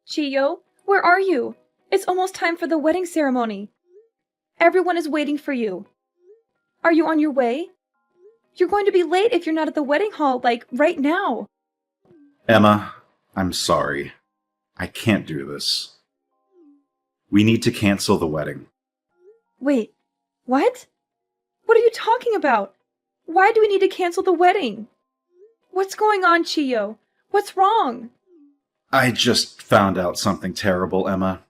Chiyo, where are you? It's almost time for the wedding ceremony. Everyone is waiting for you. Are you on your way? You're going to be late if you're not at the wedding hall, like, right now. Emma, I'm sorry. I can't do this. We need to cancel the wedding. Wait, what? What are you talking about? Why do we need to cancel the wedding? What's going on, Chiyo? What's wrong? I just found out something terrible, Emma.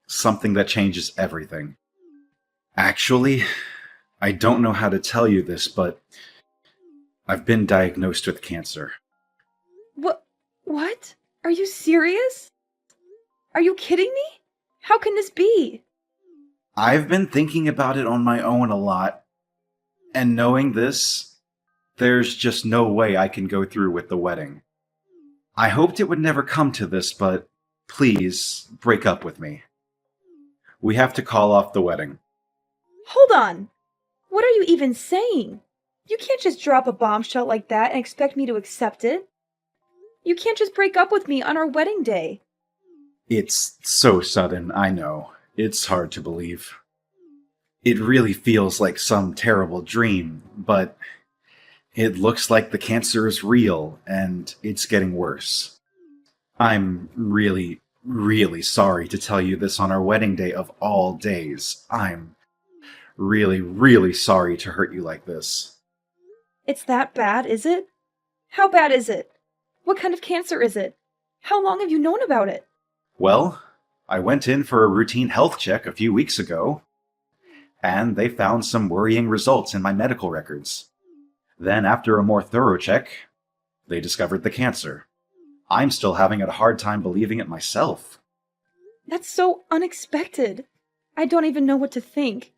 Something that changes everything. Actually, I don't know how to tell you this, but I've been diagnosed with cancer. What? Are you serious? Are you kidding me? How can this be? I've been thinking about it on my own a lot, and knowing this, there's just no way I can go through with the wedding. I hoped it would never come to this, but please, break up with me. We have to call off the wedding. Hold on. What are you even saying? You can't just drop a bombshell like that and expect me to accept it. You can't just break up with me on our wedding day. It's so sudden, I know. It's hard to believe. It really feels like some terrible dream, but it looks like the cancer is real, and it's getting worse. I'm really, really sorry to tell you this on our wedding day of all days. I'm really, really sorry to hurt you like this. It's that bad, is it? How bad is it? What kind of cancer is it? How long have you known about it? Well, I went in for a routine health check a few weeks ago, and they found some worrying results in my medical records. Then, after a more thorough check, they discovered the cancer. I'm still having a hard time believing it myself. That's so unexpected. I don't even know what to think.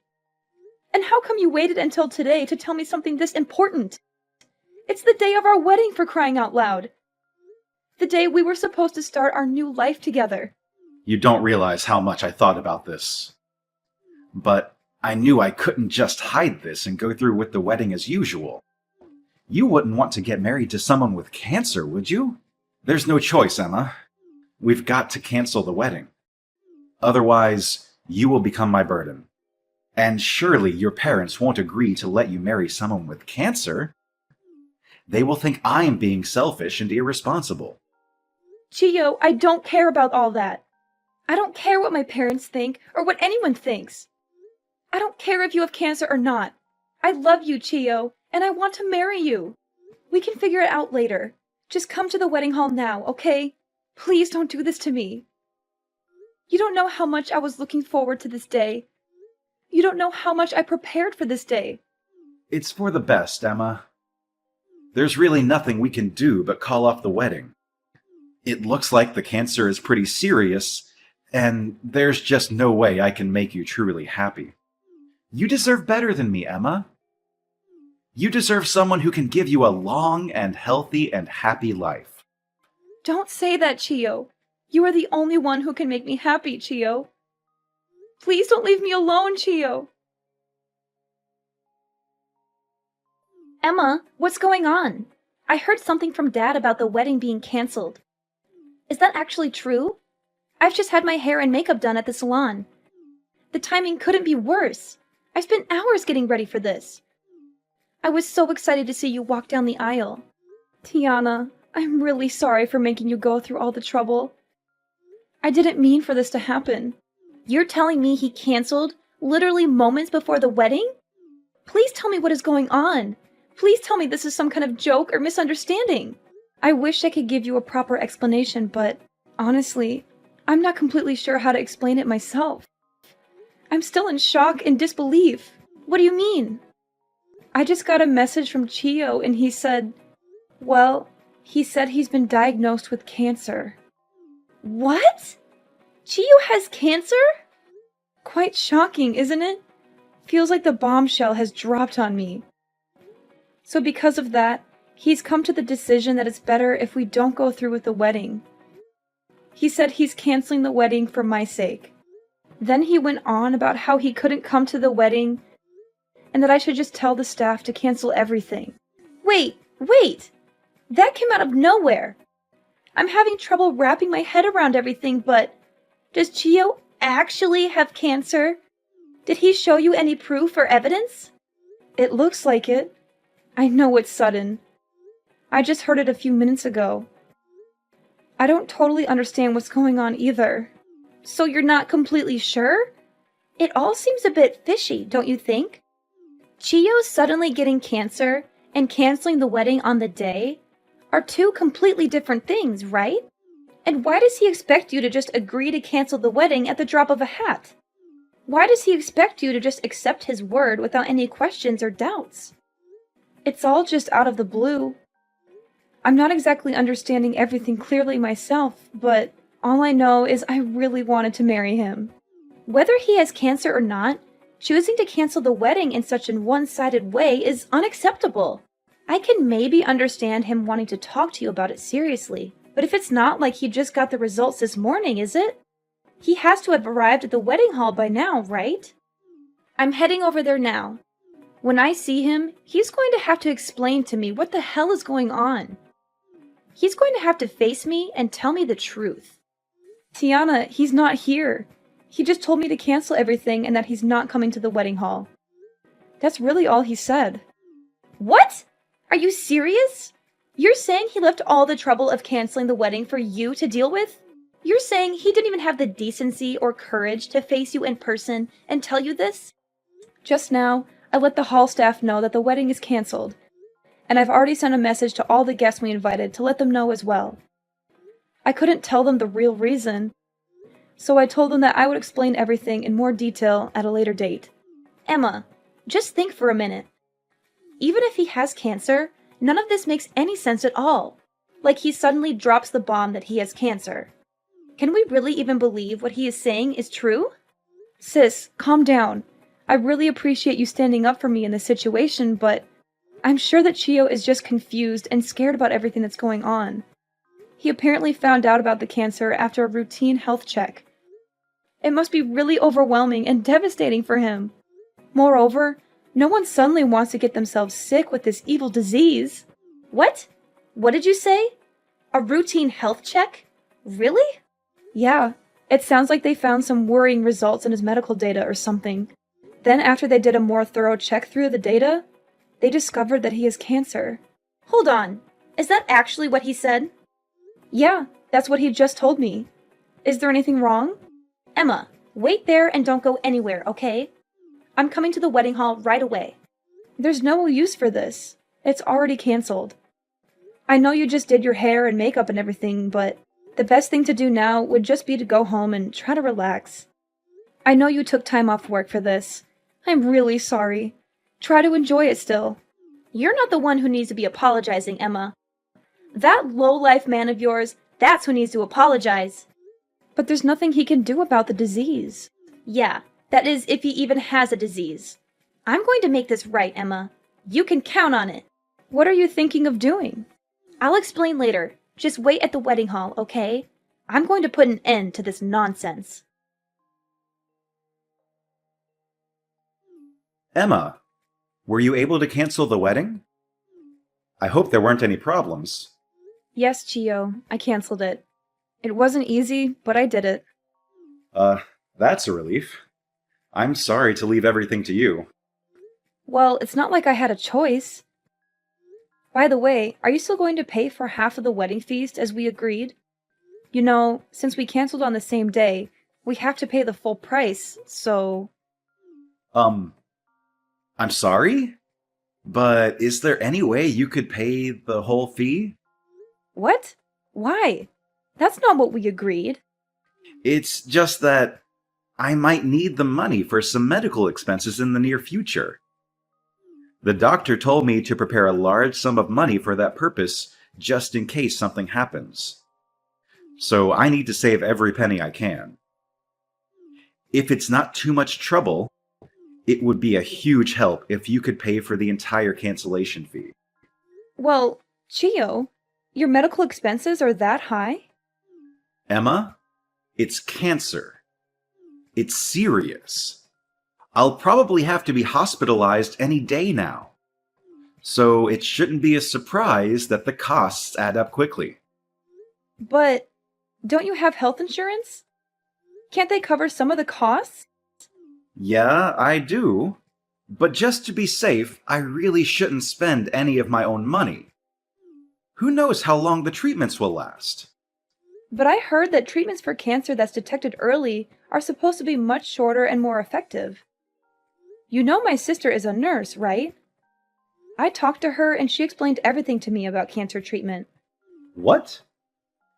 And how come you waited until today to tell me something this important? It's the day of our wedding, for crying out loud. The day we were supposed to start our new life together. You don't realize how much I thought about this. But I knew I couldn't just hide this and go through with the wedding as usual. You wouldn't want to get married to someone with cancer, would you? There's no choice, Emma. We've got to cancel the wedding. Otherwise, you will become my burden. And surely your parents won't agree to let you marry someone with cancer. They will think I'm being selfish and irresponsible. Chiyo, I don't care about all that. I don't care what my parents think or what anyone thinks. I don't care if you have cancer or not. I love you, Chiyo, and I want to marry you. We can figure it out later. Just come to the wedding hall now, okay? Please don't do this to me. You don't know how much I was looking forward to this day. You don't know how much I prepared for this day. It's for the best, Emma. There's really nothing we can do but call off the wedding. It looks like the cancer is pretty serious, and there's just no way I can make you truly happy. You deserve better than me, Emma. You deserve someone who can give you a long and healthy and happy life. Don't say that, Chiyo. You are the only one who can make me happy, Chiyo. Please don't leave me alone, Chiyo. Emma, what's going on? I heard something from Dad about the wedding being canceled. Is that actually true? I've just had my hair and makeup done at the salon. The timing couldn't be worse. I spent hours getting ready for this. I was so excited to see you walk down the aisle. Tiana, I'm really sorry for making you go through all the trouble. I didn't mean for this to happen. You're telling me he canceled literally moments before the wedding? Please tell me what is going on. Please tell me this is some kind of joke or misunderstanding. I wish I could give you a proper explanation, but honestly, I'm not completely sure how to explain it myself. I'm still in shock and disbelief. What do you mean? I just got a message from Chiyo and he said he's been diagnosed with cancer. What? Chiyo has cancer? Quite shocking, isn't it? Feels like the bombshell has dropped on me. So because of that, he's come to the decision that it's better if we don't go through with the wedding. He said he's canceling the wedding for my sake. Then he went on about how he couldn't come to the wedding and that I should just tell the staff to cancel everything. Wait! That came out of nowhere! I'm having trouble wrapping my head around everything, but does Chio actually have cancer? Did he show you any proof or evidence? It looks like it. I know it's sudden. I just heard it a few minutes ago. I don't totally understand what's going on either. So you're not completely sure? It all seems a bit fishy, don't you think? Chio suddenly getting cancer and canceling the wedding on the day are two completely different things, right? And why does he expect you to just agree to cancel the wedding at the drop of a hat? Why does he expect you to just accept his word without any questions or doubts? It's all just out of the blue. I'm not exactly understanding everything clearly myself, but all I know is I really wanted to marry him. Whether he has cancer or not, choosing to cancel the wedding in such a one-sided way is unacceptable. I can maybe understand him wanting to talk to you about it seriously, but if it's not like he just got the results this morning, is it? He has to have arrived at the wedding hall by now, right? I'm heading over there now. When I see him, he's going to have to explain to me what the hell is going on. He's going to have to face me and tell me the truth. Tiana, he's not here. He just told me to cancel everything and that he's not coming to the wedding hall. That's really all he said. What? Are you serious? You're saying he left all the trouble of canceling the wedding for you to deal with? You're saying he didn't even have the decency or courage to face you in person and tell you this? Just now, I let the hall staff know that the wedding is canceled, and I've already sent a message to all the guests we invited to let them know as well. I couldn't tell them the real reason, so I told them that I would explain everything in more detail at a later date. Emma, just think for a minute. Even if he has cancer, none of this makes any sense at all. Like he suddenly drops the bomb that he has cancer. Can we really even believe what he is saying is true? Sis, calm down. I really appreciate you standing up for me in this situation, but I'm sure that Chio is just confused and scared about everything that's going on. He apparently found out about the cancer after a routine health check. It must be really overwhelming and devastating for him. Moreover, no one suddenly wants to get themselves sick with this evil disease. What? What did you say? A routine health check? Really? Yeah, it sounds like they found some worrying results in his medical data or something. Then after they did a more thorough check through the data, they discovered that he has cancer. Hold on, is that actually what he said? Yeah, that's what he just told me. Is there anything wrong? Emma, wait there and don't go anywhere, okay? I'm coming to the wedding hall right away. There's no use for this. It's already canceled. I know you just did your hair and makeup and everything, but the best thing to do now would just be to go home and try to relax. I know you took time off work for this. I'm really sorry. Try to enjoy it still. You're not the one who needs to be apologizing, Emma. That low-life man of yours, that's who needs to apologize. But there's nothing he can do about the disease. Yeah, that is if he even has a disease. I'm going to make this right, Emma. You can count on it. What are you thinking of doing? I'll explain later. Just wait at the wedding hall, okay? I'm going to put an end to this nonsense. Emma, were you able to cancel the wedding? I hope there weren't any problems. Yes, Chio, I canceled it. It wasn't easy, but I did it. That's a relief. I'm sorry to leave everything to you. Well, it's not like I had a choice. By the way, are you still going to pay for half of the wedding feast as we agreed? You know, since we canceled on the same day, we have to pay the full price, so... I'm sorry? But is there any way you could pay the whole fee? What? Why? That's not what we agreed. It's just that I might need the money for some medical expenses in the near future. The doctor told me to prepare a large sum of money for that purpose, just in case something happens. So I need to save every penny I can. If it's not too much trouble, it would be a huge help if you could pay for the entire cancellation fee. Well, Chio, your medical expenses are that high? Emma, it's cancer. It's serious. I'll probably have to be hospitalized any day now. So it shouldn't be a surprise that the costs add up quickly. But don't you have health insurance? Can't they cover some of the costs? Yeah, I do. But just to be safe, I really shouldn't spend any of my own money. Who knows how long the treatments will last? But I heard that treatments for cancer that's detected early are supposed to be much shorter and more effective. You know my sister is a nurse, right? I talked to her and she explained everything to me about cancer treatment. What?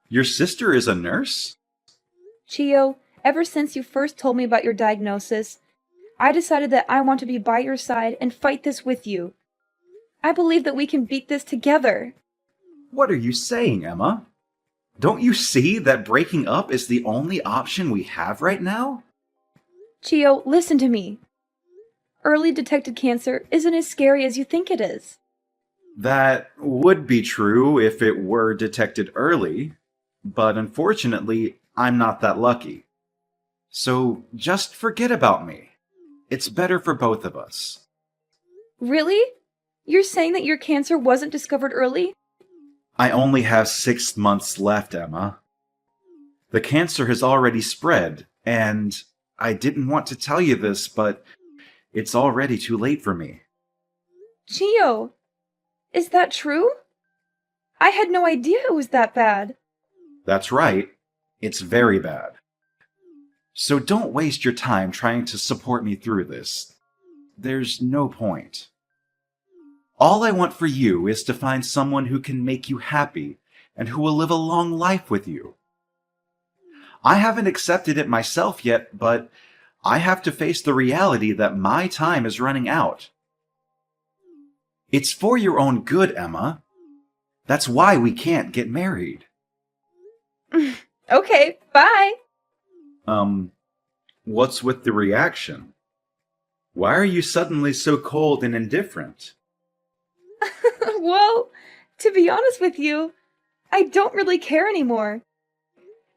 Your sister is a nurse? Chio, ever since you first told me about your diagnosis, I decided that I want to be by your side and fight this with you. I believe that we can beat this together. What are you saying, Emma? Don't you see that breaking up is the only option we have right now? Chio, listen to me. Early detected cancer isn't as scary as you think it is. That would be true if it were detected early, but unfortunately, I'm not that lucky. So just forget about me. It's better for both of us. Really? You're saying that your cancer wasn't discovered early? I only have 6 months left, Emma. The cancer has already spread, and I didn't want to tell you this, but it's already too late for me. Chio, is that true? I had no idea it was that bad. That's right. It's very bad. So don't waste your time trying to support me through this. There's no point. All I want for you is to find someone who can make you happy and who will live a long life with you. I haven't accepted it myself yet, but I have to face the reality that my time is running out. It's for your own good, Emma. That's why we can't get married. Okay, bye. What's with the reaction? Why are you suddenly so cold and indifferent? Well, to be honest with you, I don't really care anymore.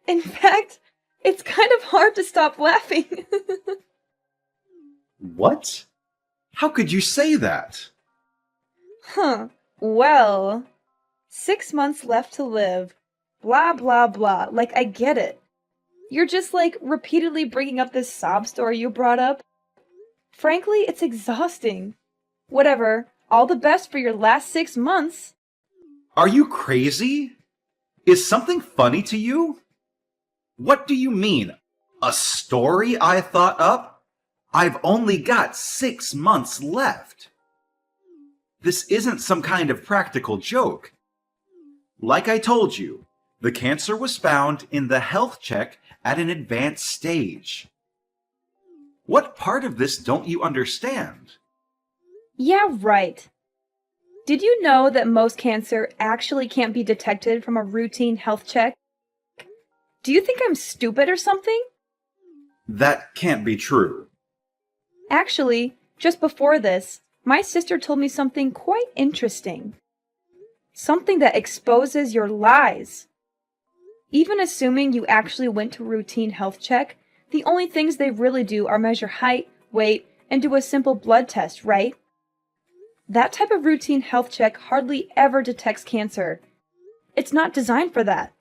In fact, it's kind of hard to stop laughing. What? How could you say that? Well, 6 months left to live. Blah, blah, blah. Like, I get it. You're just, like, repeatedly bringing up this sob story you brought up. Frankly, it's exhausting. Whatever. All the best for your last 6 months. Are you crazy? Is something funny to you? What do you mean? A story I thought up? I've only got 6 months left. This isn't some kind of practical joke. Like I told you, the cancer was found in the health check at an advanced stage. What part of this don't you understand? Yeah, right. Did you know that most cancer actually can't be detected from a routine health check? Do you think I'm stupid or something? That can't be true. Actually, just before this, my sister told me something quite interesting. Something that exposes your lies. Even assuming you actually went to a routine health check, the only things they really do are measure height, weight, and do a simple blood test, right? That type of routine health check hardly ever detects cancer. It's not designed for that.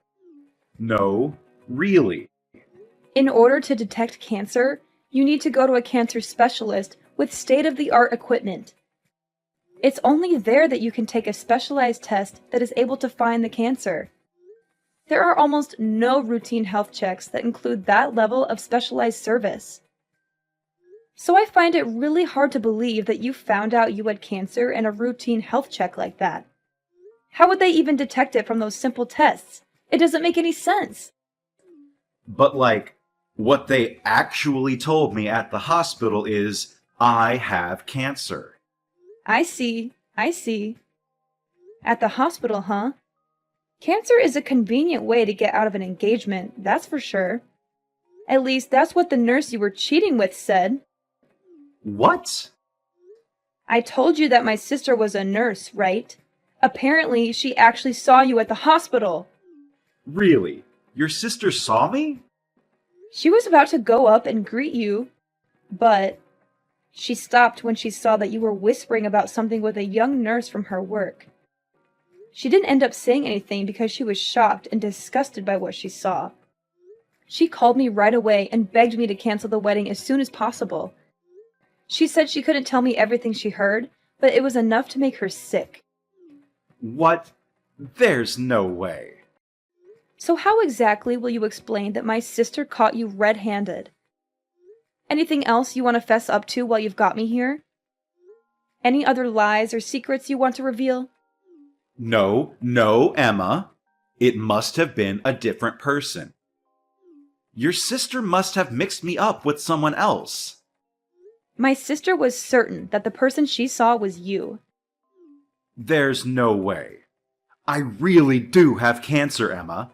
No, really. In order to detect cancer, you need to go to a cancer specialist with state-of-the-art equipment. It's only there that you can take a specialized test that is able to find the cancer. There are almost no routine health checks that include that level of specialized service. So I find it really hard to believe that you found out you had cancer in a routine health check like that. How would they even detect it from those simple tests? It doesn't make any sense. But what they actually told me at the hospital is I have cancer. I see. At the hospital, huh? Cancer is a convenient way to get out of an engagement, that's for sure. At least that's what the nurse you were cheating with said. What? I told you that my sister was a nurse, right? Apparently, she actually saw you at the hospital. Really? Your sister saw me? She was about to go up and greet you, but she stopped when she saw that you were whispering about something with a young nurse from her work. She didn't end up saying anything because she was shocked and disgusted by what she saw. She called me right away and begged me to cancel the wedding as soon as possible. She said she couldn't tell me everything she heard, but it was enough to make her sick. What? There's no way. So how exactly will you explain that my sister caught you red-handed? Anything else you want to fess up to while you've got me here? Any other lies or secrets you want to reveal? No, Emma. It must have been a different person. Your sister must have mixed me up with someone else. My sister was certain that the person she saw was you. There's no way. I really do have cancer, Emma.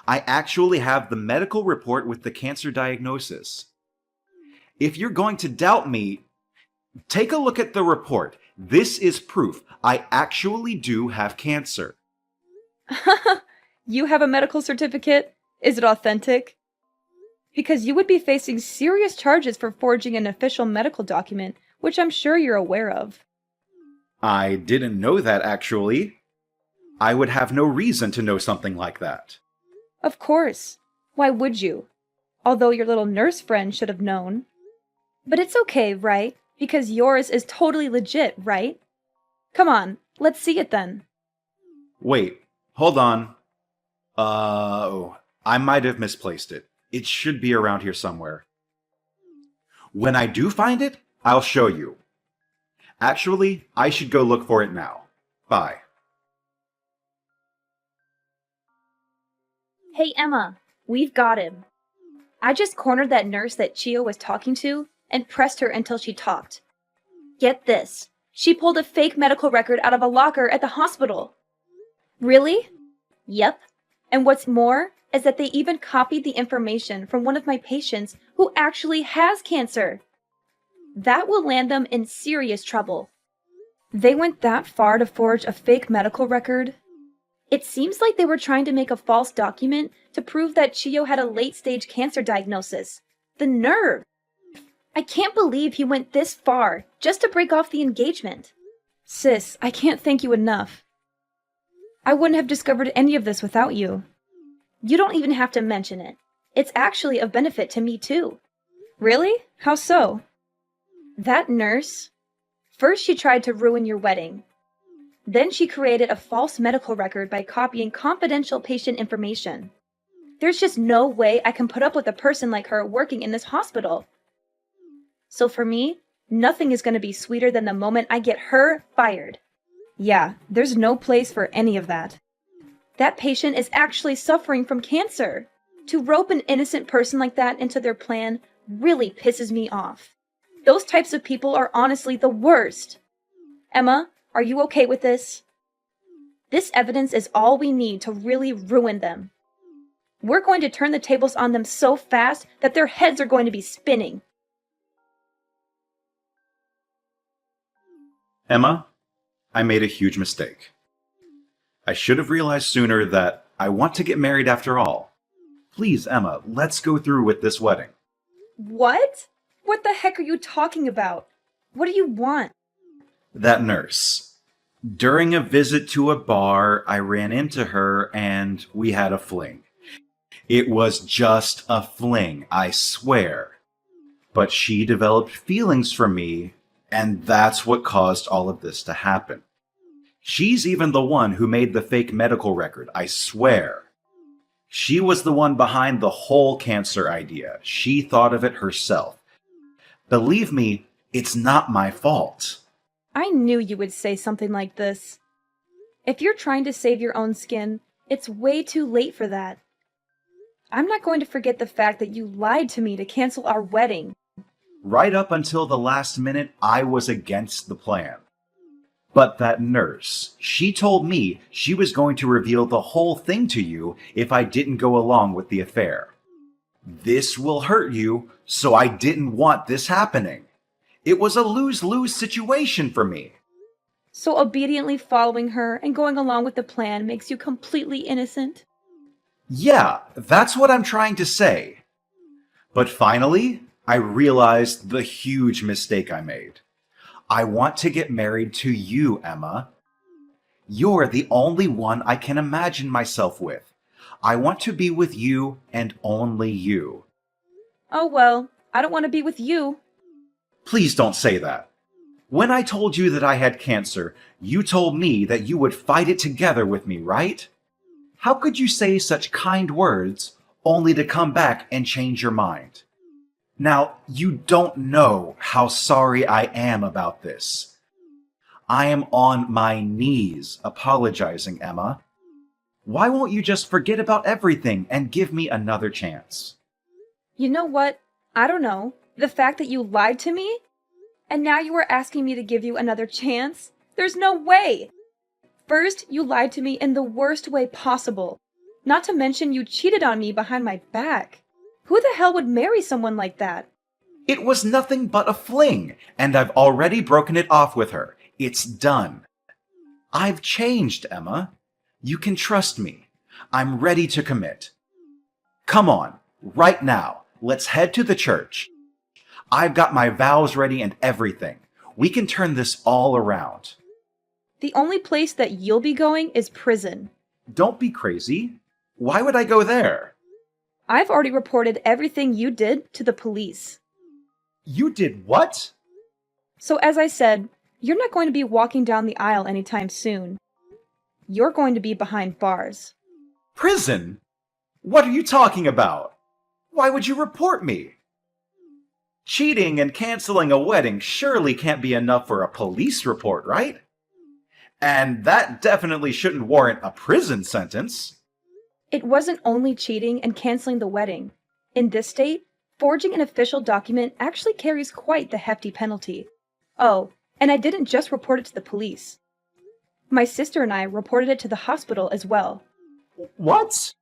I actually have the medical report with the cancer diagnosis. If you're going to doubt me, take a look at the report. This is proof. I actually do have cancer. You have a medical certificate? Is it authentic? Because you would be facing serious charges for forging an official medical document, which I'm sure you're aware of. I didn't know that, actually. I would have no reason to know something like that. Of course. Why would you? Although your little nurse friend should have known. But it's okay, right? Because yours is totally legit, right? Come on, let's see it then. Wait, hold on. I might have misplaced it. It should be around here somewhere. When I do find it, I'll show you. Actually, I should go look for it now. Bye. Hey, Emma, we've got him. I just cornered that nurse that Chio was talking to and pressed her until she talked. Get this. She pulled a fake medical record out of a locker at the hospital. Really? Yep. And what's more is that they even copied the information from one of my patients who actually has cancer. That will land them in serious trouble. They went that far to forge a fake medical record? It seems like they were trying to make a false document to prove that Chio had a late-stage cancer diagnosis. The nerve! I can't believe he went this far just to break off the engagement. Sis, I can't thank you enough. I wouldn't have discovered any of this without you. You don't even have to mention it. It's actually of benefit to me too. Really? How so? That nurse, first she tried to ruin your wedding. Then she created a false medical record by copying confidential patient information. There's just no way I can put up with a person like her working in this hospital. So for me, nothing is going to be sweeter than the moment I get her fired. Yeah, there's no place for any of that. That patient is actually suffering from cancer. To rope an innocent person like that into their plan really pisses me off. Those types of people are honestly the worst. Emma, are you okay with this? This evidence is all we need to really ruin them. We're going to turn the tables on them so fast that their heads are going to be spinning. Emma, I made a huge mistake. I should have realized sooner that I want to get married after all. Please, Emma, let's go through with this wedding. What? What the heck are you talking about? What do you want? That nurse. During a visit to a bar, I ran into her and we had a fling. It was just a fling, I swear. But she developed feelings for me, and that's what caused all of this to happen. She's even the one who made the fake medical record, I swear. She was the one behind the whole cancer idea. She thought of it herself. Believe me, it's not my fault. I knew you would say something like this. If you're trying to save your own skin, it's way too late for that. I'm not going to forget the fact that you lied to me to cancel our wedding. Right up until the last minute, I was against the plan. But that nurse, she told me she was going to reveal the whole thing to you if I didn't go along with the affair. This will hurt you, so I didn't want this happening. It was a lose-lose situation for me. So obediently following her and going along with the plan makes you completely innocent? Yeah, that's what I'm trying to say. But finally, I realized the huge mistake I made. I want to get married to you, Emma. You're the only one I can imagine myself with. I want to be with you and only you. Oh well, I don't want to be with you. Please don't say that. When I told you that I had cancer, you told me that you would fight it together with me, right? How could you say such kind words only to come back and change your mind? Now, you don't know how sorry I am about this. I am on my knees apologizing, Emma. Why won't you just forget about everything and give me another chance? You know what? I don't know. The fact that you lied to me? And now you are asking me to give you another chance? There's no way! First, you lied to me in the worst way possible. Not to mention you cheated on me behind my back. Who the hell would marry someone like that? It was nothing but a fling, and I've already broken it off with her. It's done. I've changed, Emma. You can trust me. I'm ready to commit. Come on, right now. Let's head to the church. I've got my vows ready and everything. We can turn this all around. The only place that you'll be going is prison. Don't be crazy. Why would I go there? I've already reported everything you did to the police. You did what? So as I said, you're not going to be walking down the aisle anytime soon. You're going to be behind bars. Prison? What are you talking about? Why would you report me? Cheating and canceling a wedding surely can't be enough for a police report, right? And that definitely shouldn't warrant a prison sentence. It wasn't only cheating and canceling the wedding. In this state, forging an official document actually carries quite the hefty penalty. Oh, and I didn't just report it to the police. My sister and I reported it to the hospital as well. What?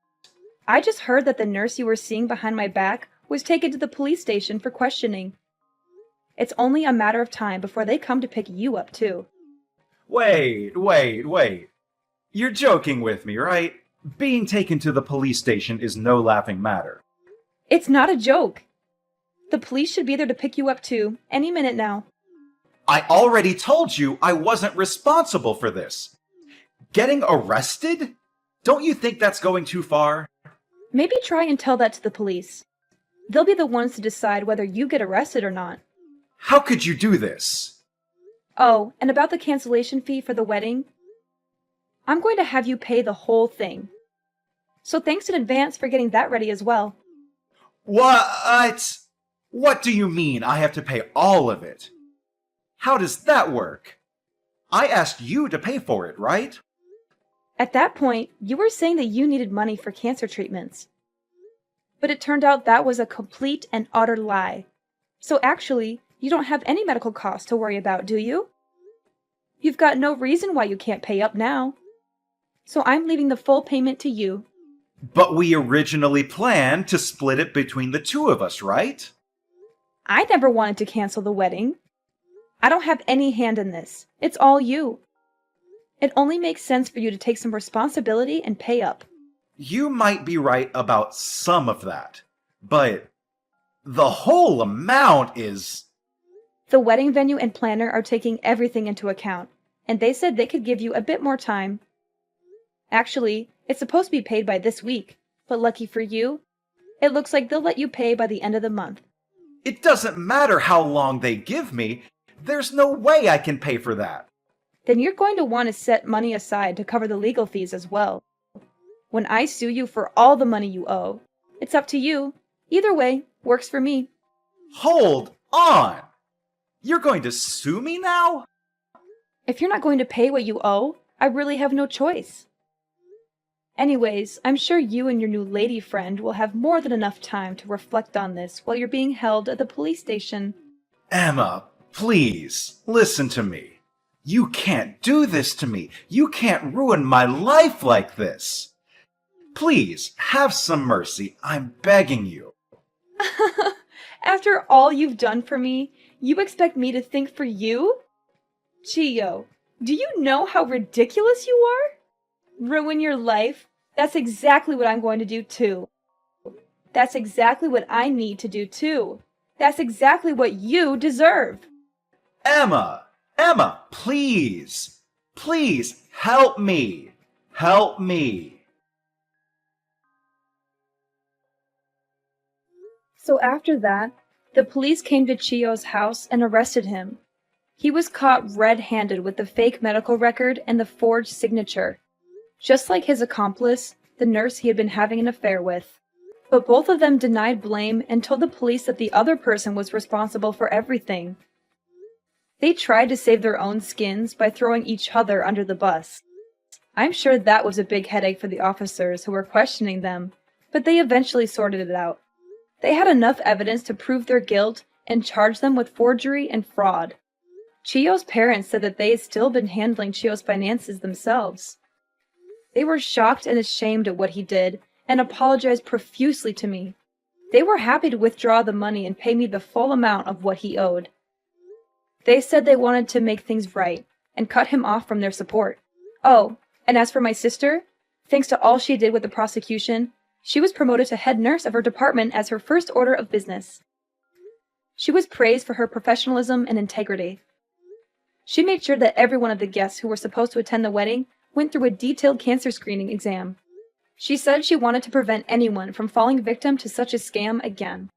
I just heard that the nurse you were seeing behind my back was taken to the police station for questioning. It's only a matter of time before they come to pick you up, too. Wait. You're joking with me, right? Being taken to the police station is no laughing matter. It's not a joke. The police should be there to pick you up, too, any minute now. I already told you I wasn't responsible for this. Getting arrested? Don't you think that's going too far? Maybe try and tell that to the police. They'll be the ones to decide whether you get arrested or not. How could you do this? Oh, and about the cancellation fee for the wedding? I'm going to have you pay the whole thing. So thanks in advance for getting that ready as well. What? What do you mean I have to pay all of it? How does that work? I asked you to pay for it, right? At that point, you were saying that you needed money for cancer treatments. But it turned out that was a complete and utter lie. So actually, you don't have any medical costs to worry about, do you? You've got no reason why you can't pay up now. So I'm leaving the full payment to you. But we originally planned to split it between the two of us, right? I never wanted to cancel the wedding. I don't have any hand in this. It's all you. It only makes sense for you to take some responsibility and pay up. You might be right about some of that, but the whole amount is... The wedding venue and planner are taking everything into account, and they said they could give you a bit more time. Actually, it's supposed to be paid by this week, but lucky for you, it looks like they'll let you pay by the end of the month. It doesn't matter how long they give me. There's no way I can pay for that. Then you're going to want to set money aside to cover the legal fees as well. When I sue you for all the money you owe, it's up to you. Either way, works for me. Hold on! You're going to sue me now? If you're not going to pay what you owe, I really have no choice. Anyways, I'm sure you and your new lady friend will have more than enough time to reflect on this while you're being held at the police station. Emma, please, listen to me. You can't do this to me. You can't ruin my life like this. Please, have some mercy. I'm begging you. After all you've done for me, you expect me to think for you? Chio, do you know how ridiculous you are? Ruin your life? That's exactly what I'm going to do too. That's exactly what I need to do too. That's exactly what you deserve. Emma, please. Please, help me! Help me! So after that, the police came to Chio's house and arrested him. He was caught red-handed with the fake medical record and the forged signature, just like his accomplice, the nurse he had been having an affair with. But both of them denied blame and told the police that the other person was responsible for everything. They tried to save their own skins by throwing each other under the bus. I'm sure that was a big headache for the officers who were questioning them, but they eventually sorted it out. They had enough evidence to prove their guilt and charge them with forgery and fraud. Chio's parents said that they had still been handling Chio's finances themselves. They were shocked and ashamed at what he did and apologized profusely to me. They were happy to withdraw the money and pay me the full amount of what he owed. They said they wanted to make things right and cut him off from their support. Oh, and as for my sister, thanks to all she did with the prosecution, she was promoted to head nurse of her department as her first order of business. She was praised for her professionalism and integrity. She made sure that every one of the guests who were supposed to attend the wedding went through a detailed cancer screening exam. She said she wanted to prevent anyone from falling victim to such a scam again.